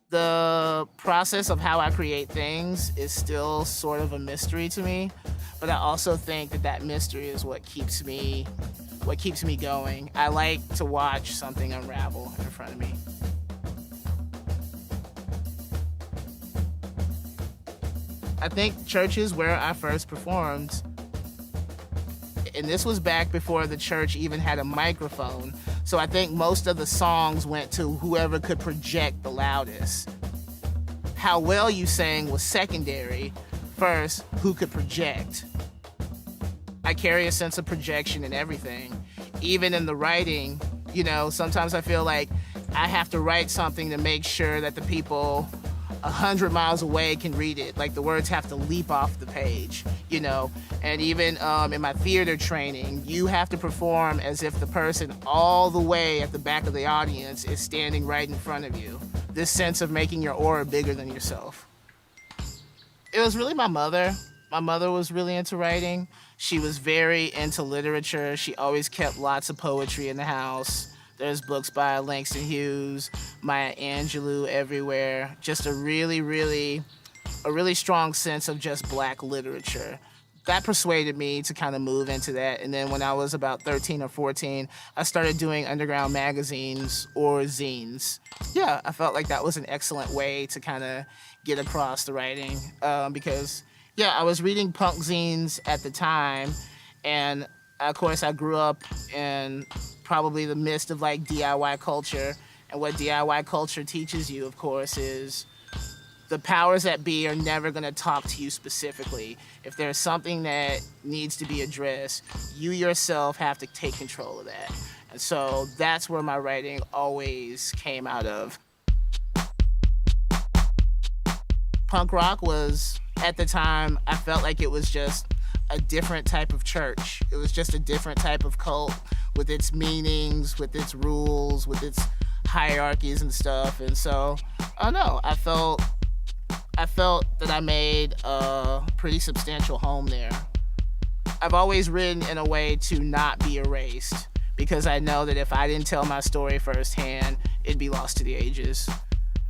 The process of how I create things is still sort of a mystery to me, but I also think that that mystery is what keeps me going. I like to watch something unravel in front of me. I think churches where I first performed, and this was back before the church even had a microphone. So I think most of the songs went to whoever could project the loudest. How well you sang was secondary. First, who could project? I carry a sense of projection in everything. Even in the writing, sometimes I feel like I have to write something to make sure that the people 100 miles away can read it. Like the words have to leap off the page, And even in my theater training, you have to perform as if the person all the way at the back of the audience is standing right in front of you. This sense of making your aura bigger than yourself. It was really my mother. My mother was really into writing. She was very into literature. She always kept lots of poetry in the house. There's books by Langston Hughes, Maya Angelou everywhere. Just a really strong sense of just Black literature. That persuaded me to kind of move into that. And then when I was about 13 or 14, I started doing underground magazines or zines. Yeah, I felt like that was an excellent way to kind of get across the writing because, I was reading punk zines at the time, and of course I grew up in probably the midst of like DIY culture. And what DIY culture teaches you, of course, is the powers that be are never going to talk to you specifically. If there's something that needs to be addressed, you yourself have to take control of that. And so that's where my writing always came out of. Punk rock was, at the time, I felt like it was just a different type of church. It was just a different type of cult with its meanings, with its rules, with its hierarchies and stuff. And so, I don't know, I felt that I made a pretty substantial home there. I've always written in a way to not be erased because I know that if I didn't tell my story firsthand, it'd be lost to the ages.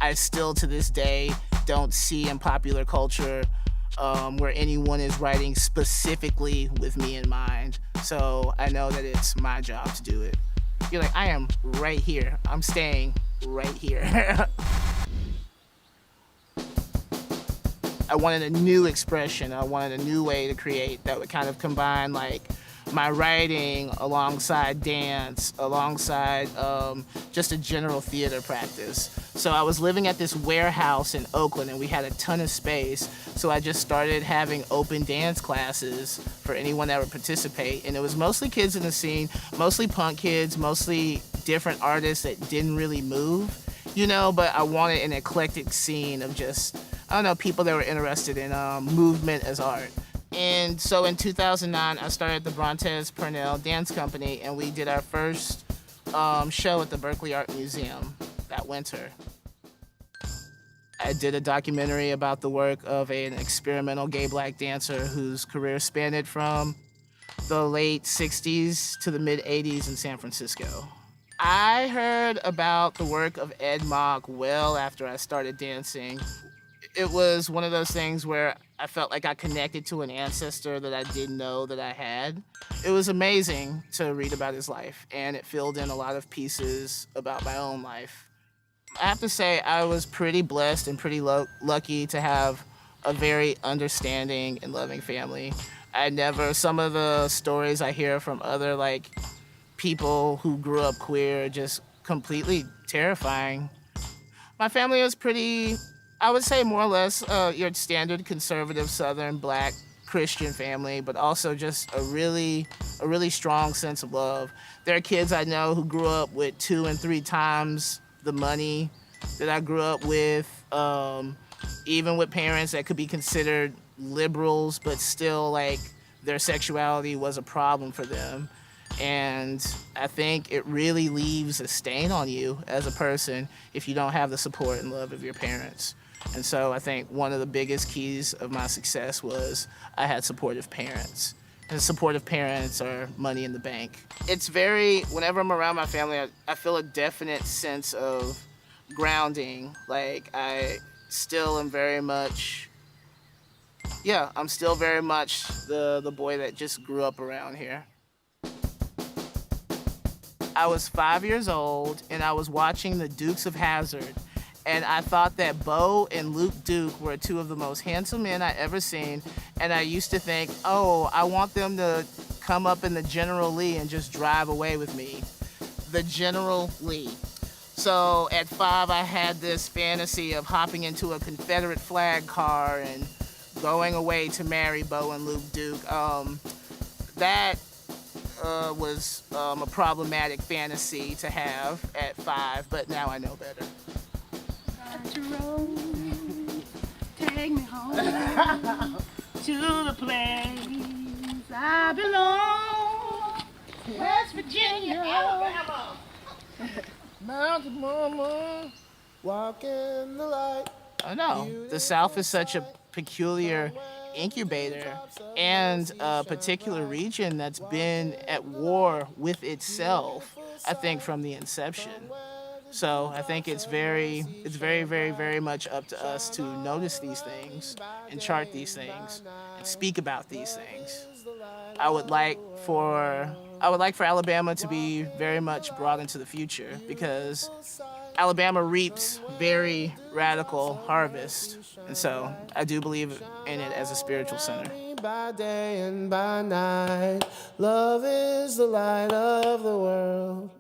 I still, to this day, don't see in popular culture where anyone is writing specifically with me in mind. So I know that it's my job to do it. You're like, I am right here. I'm staying right here. I wanted a new expression. I wanted a new way to create that would kind of combine like my writing alongside dance, alongside just a general theater practice. So I was living at this warehouse in Oakland and we had a ton of space. So I just started having open dance classes for anyone that would participate. And it was mostly kids in the scene, mostly punk kids, mostly different artists that didn't really move, but I wanted an eclectic scene of just, people that were interested in movement as art. And so in 2009, I started the Brontez Purnell Dance Company, and we did our first show at the Berkeley Art Museum that winter. I did a documentary about the work of an experimental gay Black dancer whose career spanned from the late 60s to the mid 80s in San Francisco. I heard about the work of Ed Mock well after I started dancing. It was one of those things where I felt like I connected to an ancestor that I didn't know that I had. It was amazing to read about his life, and it filled in a lot of pieces about my own life. I have to say I was pretty blessed and pretty lucky to have a very understanding and loving family. Some of the stories I hear from other people who grew up queer are just completely terrifying. My family was pretty, I would say more or less your standard conservative Southern Black Christian family, but also just a really strong sense of love. There are kids I know who grew up with 2 and 3 times the money that I grew up with, even with parents that could be considered liberals, but still their sexuality was a problem for them. And I think it really leaves a stain on you as a person if you don't have the support and love of your parents. And so I think one of the biggest keys of my success was I had supportive parents. And supportive parents are money in the bank. Whenever I'm around my family, I feel a definite sense of grounding. Like I still am very much, yeah, I'm still very much the boy that just grew up around here. I was 5 years old and I was watching the Dukes of Hazzard. And I thought that Bo and Luke Duke were two of the most handsome men I ever seen. And I used to think, oh, I want them to come up in the General Lee and just drive away with me. The General Lee. So at 5, I had this fantasy of hopping into a Confederate flag car and going away to marry Bo and Luke Duke. That was a problematic fantasy to have at 5, but now I know better. Take me home to the place I belong, West Virginia, Alabama. Mountain Mama, walk in the light. I know. The South is such a peculiar incubator and a particular region that's been at war with itself, I think, from the inception. So I think it's very, very much up to us to notice these things and chart these things and speak about these things. I would like for Alabama to be very much brought into the future because Alabama reaps very radical harvest, and so I do believe in it as a spiritual center. By day and by night, love is the light of the world.